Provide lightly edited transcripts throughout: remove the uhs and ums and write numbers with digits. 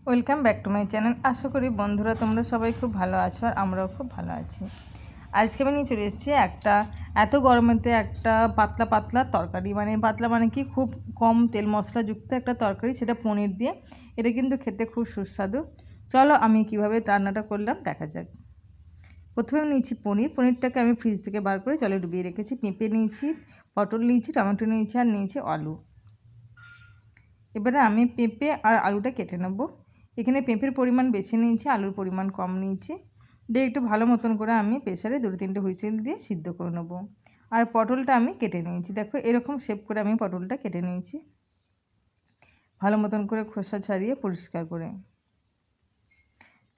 Welcome back to my channel. আশা করি বন্ধুরা তোমরা সবাই খুব ভালো আছো আর আমরাও খুব ভালো আছি। আজকে আমি নিয়ে চলে এসেছি এত গরমেতে একটা পাতলা পাতলা তরকারি, পাতলা কি খুব কম তেল মশলাযুক্ত একটা তরকারি, সেটা পনির দিয়ে। এটা কিন্তু খেতে খুব সুস্বাদু। চলো আমি কিভাবে রান্নাটা করলাম দেখা যাক। প্রথমে আমি নিয়েছি পনিরটাকে আমি ফ্রিজ থেকে বার করে জলে ডুবিয়ে রেখেছি। পেঁপে নিয়েছি, পটল নিয়েছি, টমেটো নিয়েছি আর নিয়েছি আলু। এবারে আমি পেঁপে আর আলুটা কেটে নেব। এখানে পেঁপের পরিমাণ বেশি নিয়েছি, আলুর পরিমাণ কম নিয়েছি। দিয়ে একটু ভালো মতন করে আমি প্রেসারে 2-3টে হুইসেল দিয়ে সিদ্ধ করে নেব। আর পটলটা আমি কেটে নিয়েছি, দেখো এরকম শেপ করে আমি পটলটা কেটে নিয়েছি, ভালো মতন করে খোসা ছাড়িয়ে পরিষ্কার করে।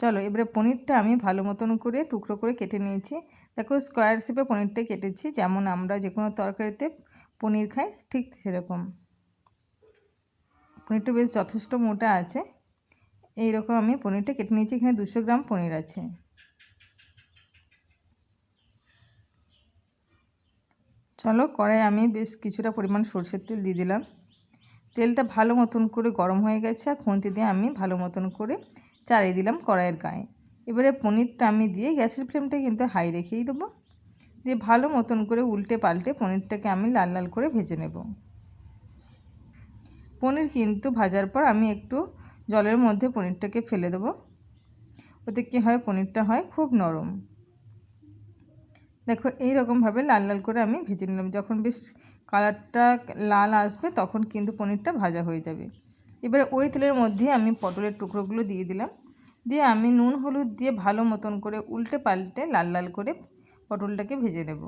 চলো এবারে পনিরটা আমি ভালো মতন করে টুকরো করে কেটে নিয়েছি। দেখো স্কোয়ার শেপে পনিরটা কেটেছি, যেমন আমরা যে কোনো তরকারিতে পনির খাই ঠিক সেরকম। পনিরটা বেশ যথেষ্ট মোটা আছে। এইরকম আমি পনিরটা কেটে নিয়েছি। এখানে 200 গ্রাম পনির আছে। চলো কড়াই আমি বেশ কিছুটা পরিমাণ সরষের তেল দিয়ে দিলাম। তেলটা ভালো মতন করে গরম হয়ে গেছে আর খুন্তি দিয়ে আমি ভালো মতন করে চাড়িয়ে দিলাম কড়াইয়ের গায়ে। এবারে পনিরটা আমি দিয়ে গ্যাসের ফ্লেমটা কিন্তু হাই রেখেই দেবো। দিয়ে ভালো মতন করে উল্টে পাল্টে পনিরটাকে আমি লাল লাল করে ভেজে নেব। পনির কিন্তু ভাজার পর আমি একটু জলের মধ্যে পনিরটাকে ফেলে দেবো, ওতে কী হয় পনিরটা হয় খুব নরম। দেখো এই রকমভাবে লাল লাল করে আমি ভেজে নিলাম। যখন বেশ কালারটা লাল আসবে তখন কিন্তু পনিরটা ভাজা হয়ে যাবে। এবারে ওই তেলের মধ্যে আমি পটলের টুকরোগুলো দিয়ে দিলাম। দিয়ে আমি নুন হলুদ দিয়ে ভালো মতন করে উল্টে পাল্টে লাল লাল করে পটলটাকে ভেজে নেব।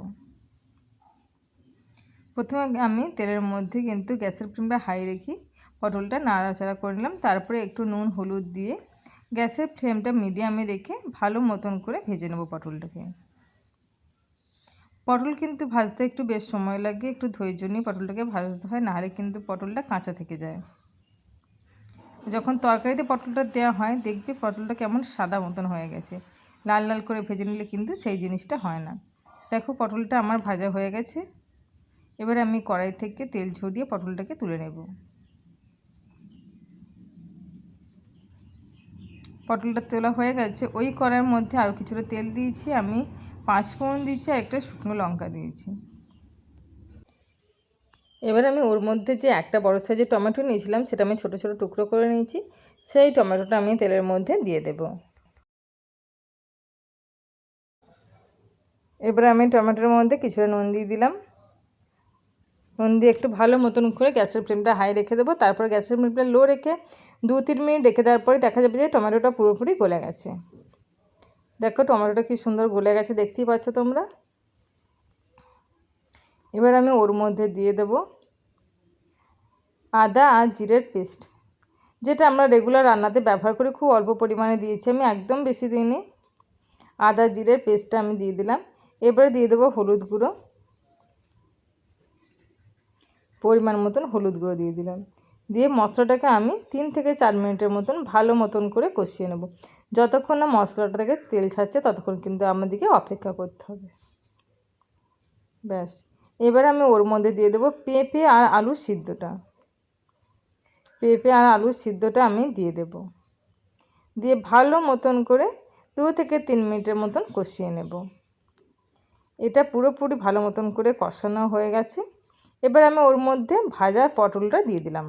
প্রথমে আমি তেলের মধ্যে কিন্তু গ্যাসের ফ্লেমটা হাই রেখে পটলটা নাড়াচাড়া করে নিলাম। তারপরে একটু নুন হলুদ দিয়ে গ্যাসের ফ্লেমটা মিডিয়ামে রেখে ভালো মতন করে ভেজে নেব পটলটাকে। পটল কিন্তু ভাজতে একটু বেশ সময় লাগে, একটু ধৈর্য নিয়ে পটলটাকে ভাজতে হয়, নাহলে কিন্তু পটলটা কাঁচা থেকে যায়। যখন তরকারিতে পটলটা দেওয়া হয় দেখবে পটলটা কেমন সাদা মতন হয়ে গেছে। লাল লাল করে ভেজে নিলে কিন্তু সেই জিনিসটা হয় না। দেখো পটলটা আমার ভাজা হয়ে গেছে। এবারে আমি কড়াই থেকে তেল ঝরিয়ে পটলটাকে তুলে নেব। পটলটা তোলা হয়ে গেছে। ওই কড়াইয়ের মধ্যে আরও কিছুটা তেল দিয়েছি, আমি 5 ফোড়ন দিয়েছি আর একটা শুকনো লঙ্কা দিয়েছি। এবার আমি ওর মধ্যে যে একটা বড় সাইজের টমেটো নিয়েছিলাম সেটা আমি ছোট ছোট টুকরো করে নিয়েছি, সেই টমেটোটা আমি তেলের মধ্যে দিয়ে দেব। এবার আমি টমেটোর মধ্যে কিছুটা নুন দিয়ে দিলাম। নুন দিয়ে একটু ভালো মতন করে গ্যাসের ফ্লেমটা হাই রেখে দেবো। তারপর গ্যাসের ফ্লেমটা লো রেখে 2-3 মিনিট রেখে দেওয়ার পরে দেখা যাবে যে টমেটোটা পুরোপুরি গলে গেছে। দেখো টমেটোটা কি সুন্দর গলে গেছে, দেখতেই পাচ্ছ তোমরা। এবার আমি ওর মধ্যে দিয়ে দেব আদা আর জিরের পেস্ট, যেটা আমরা রেগুলার রান্নাতে ব্যবহার করি। খুব অল্প পরিমাণে দিয়েছি আমি, একদম বেশি দিইনি। আদা জিরের পেস্টটা আমি দিয়ে দিলাম। এবারে দিয়ে দেবো হলুদ গুঁড়ো, পরিমাণ মতন হলুদ গুঁড়ো দিয়ে দিলাম। দিয়ে মশলাটাকে আমি 3 থেকে 4 মিনিটের মতন ভালো মতন করে কষিয়ে নেব। যতক্ষণ না মশলাটা থেকে তেল ছাড়ছে ততক্ষণ কিন্তু আমাদেরকে অপেক্ষা করতে হবে। ব্যাস, এবার আমি ওর মধ্যে দিয়ে দেবো পেঁপে আর আলুর সিদ্ধটা। পেঁপে আর আলুর সিদ্ধটা আমি দিয়ে দেব। দিয়ে ভালো মতন করে 2 থেকে 3 মিনিটের মতন কষিয়ে নেব। এটা পুরোপুরি ভালো মতন করে কষানো হয়ে গেছে। এবার আমি ওর মধ্যে ভাজা পটলটা দিয়ে দিলাম।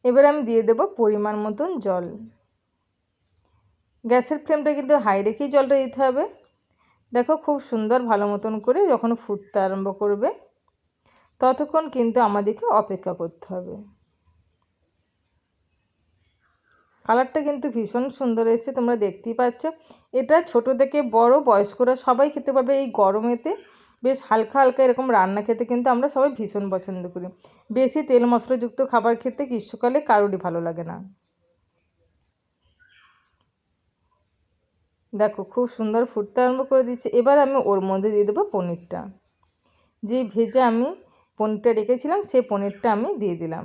এবার আমি দিয়ে দেব পরিমাণ মতন জল। গ্যাসের ফ্লেমটা কিন্তু হাই রেখেই জলটা দিতে হবে। দেখো খুব সুন্দর ভালো মতন করে যখন ফুটতে আরম্ভ করবে ততক্ষণ কিন্তু আমাদেরকে অপেক্ষা করতে হবে। কালারটা কিন্তু ভীষণ সুন্দর এসেছে, তোমরা দেখতেই পাচ্ছ। এটা ছোট থেকে বড় বয়স্করা সবাই খেতে পারবে। এই গরমেতে বেশ হালকা হালকা এরকম রান্না খেতে কিন্তু আমরা সবাই ভীষণ পছন্দ করি। বেশি তেল মশলাযুক্ত খাবার খেতে গ্রীষ্মকালে কারোরই ভালো লাগে না। দেখো খুব সুন্দর ফুটতে আরম্ভ করে দিচ্ছে। এবার আমি ওর মধ্যে দিয়ে দেবো পনিরটা। যে ভেজে আমি পনিরটা রেখেছিলাম সেই পনিরটা আমি দিয়ে দিলাম।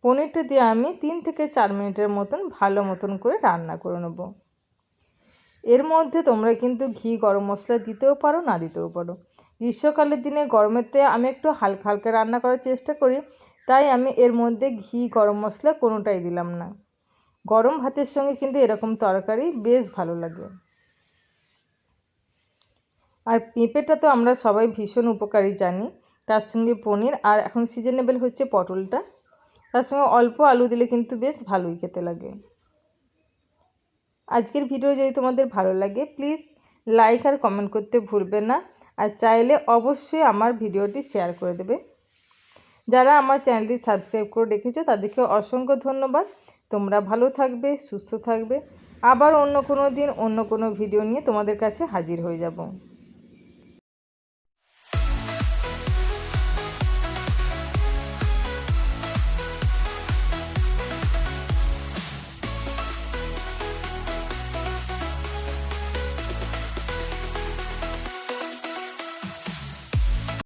পনিরটা দিয়ে আমি 3 থেকে 4 মিনিটের মতন ভালো মতন করে রান্না করে নেব। এর মধ্যে তোমরা কিন্তু ঘি গরম মশলা দিতেও পারো, না দিতেও পারো। গ্রীষ্মকালের দিনে গরমেতে আমি একটু হালকা হালকা রান্না করার চেষ্টা করি, তাই আমি এর মধ্যে ঘি গরম মশলা কোনোটাই দিলাম না। গরম ভাতের সঙ্গে কিন্তু এরকম তরকারি বেশ ভালো লাগে। আর পেঁপেটা তো আমরা সবাই ভীষণ উপকারী জানি, তার সঙ্গে পনির, আর এখন সিজনেবল হচ্ছে পটলটা, তার সঙ্গে অল্প আলু দিলে কিন্তু বেশ ভালোই খেতে লাগে। আজকের ভিডিও যদি তোমাদের ভালো লাগে প্লিজ লাইক আর কমেন্ট করতে ভুলবে না, আর চাইলে অবশ্যই আমার ভিডিওটি শেয়ার করে দেবে। যারা আমার চ্যানেলটি সাবস্ক্রাইব করে রেখেছো তাদেরকে অসংখ্য ধন্যবাদ। তোমরা ভালো থাকবে, সুস্থ থাকবে। আবার অন্য কোনো দিন অন্য কোনো ভিডিও নিয়ে তোমাদের কাছে হাজির হয়ে যাব।